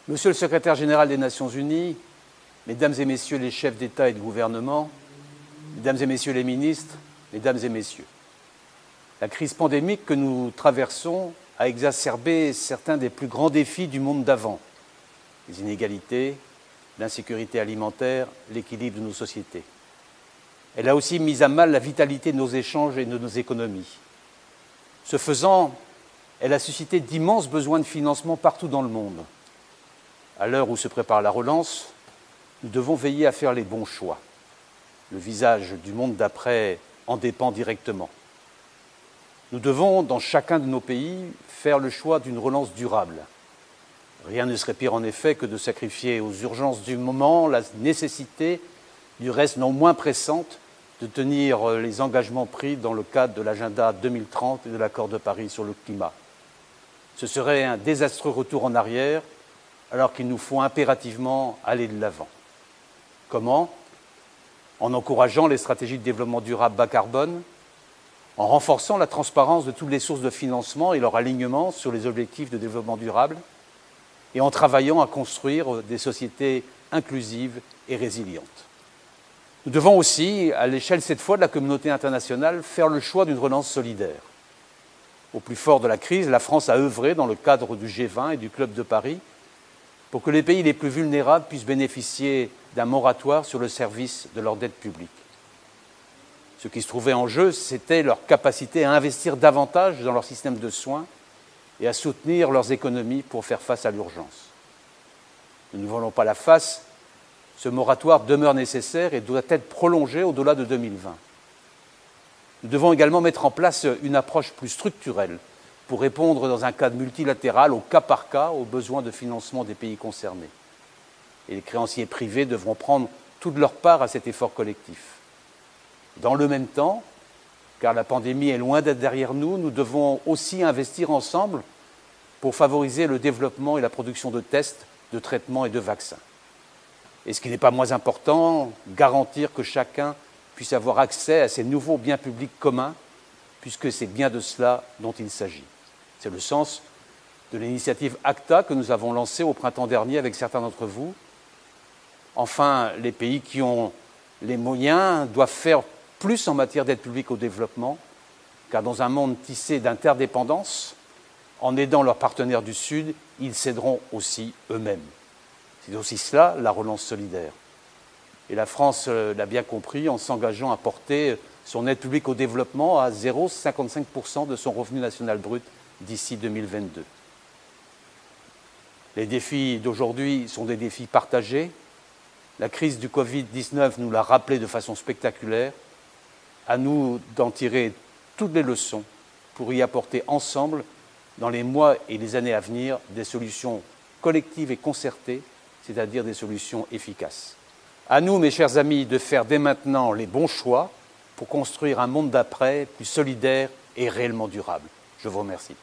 Monsieur le secrétaire général des Nations Unies, Mesdames et Messieurs les chefs d'État et de gouvernement, Mesdames et Messieurs les ministres, Mesdames et Messieurs, la crise pandémique que nous traversons a exacerbé certains des plus grands défis du monde d'avant, les inégalités, l'insécurité alimentaire, l'équilibre de nos sociétés. Elle a aussi mis à mal la vitalité de nos échanges et de nos économies. Ce faisant, elle a suscité d'immenses besoins de financement partout dans le monde. À l'heure où se prépare la relance, nous devons veiller à faire les bons choix. Le visage du monde d'après en dépend directement. Nous devons, dans chacun de nos pays, faire le choix d'une relance durable. Rien ne serait pire en effet que de sacrifier aux urgences du moment la nécessité, du reste non moins pressante, de tenir les engagements pris dans le cadre de l'agenda 2030 et de l'accord de Paris sur le climat. Ce serait un désastreux retour en arrière, alors qu'il nous faut impérativement aller de l'avant. Comment ? En encourageant les stratégies de développement durable bas carbone, en renforçant la transparence de toutes les sources de financement et leur alignement sur les objectifs de développement durable, et en travaillant à construire des sociétés inclusives et résilientes. Nous devons aussi, à l'échelle cette fois de la communauté internationale, faire le choix d'une relance solidaire. Au plus fort de la crise, la France a œuvré dans le cadre du G20 et du Club de Paris pour que les pays les plus vulnérables puissent bénéficier d'un moratoire sur le service de leur dette publique. Ce qui se trouvait en jeu, c'était leur capacité à investir davantage dans leur système de soins et à soutenir leurs économies pour faire face à l'urgence. Nous ne voilons pas la face, ce moratoire demeure nécessaire et doit être prolongé au-delà de 2020. Nous devons également mettre en place une approche plus structurelle pour répondre dans un cadre multilatéral, au cas par cas, aux besoins de financement des pays concernés. Et les créanciers privés devront prendre toute leur part à cet effort collectif. Dans le même temps, car la pandémie est loin d'être derrière nous, nous devons aussi investir ensemble pour favoriser le développement et la production de tests, de traitements et de vaccins. Et ce qui n'est pas moins important, garantir que chacun puisse avoir accès à ces nouveaux biens publics communs, puisque c'est bien de cela dont il s'agit. C'est le sens de l'initiative ACTA que nous avons lancée au printemps dernier avec certains d'entre vous. Enfin, les pays qui ont les moyens doivent faire plus en matière d'aide publique au développement, car dans un monde tissé d'interdépendance, en aidant leurs partenaires du Sud, ils s'aideront aussi eux-mêmes. C'est aussi cela, la relance solidaire. Et la France l'a bien compris en s'engageant à porter son aide publique au développement à 0,55% de son revenu national brut d'ici 2022. Les défis d'aujourd'hui sont des défis partagés. La crise du Covid-19 nous l'a rappelé de façon spectaculaire. À nous d'en tirer toutes les leçons pour y apporter ensemble, dans les mois et les années à venir, des solutions collectives et concertées, c'est-à-dire des solutions efficaces. À nous, mes chers amis, de faire dès maintenant les bons choix pour construire un monde d'après plus solidaire et réellement durable. Je vous remercie.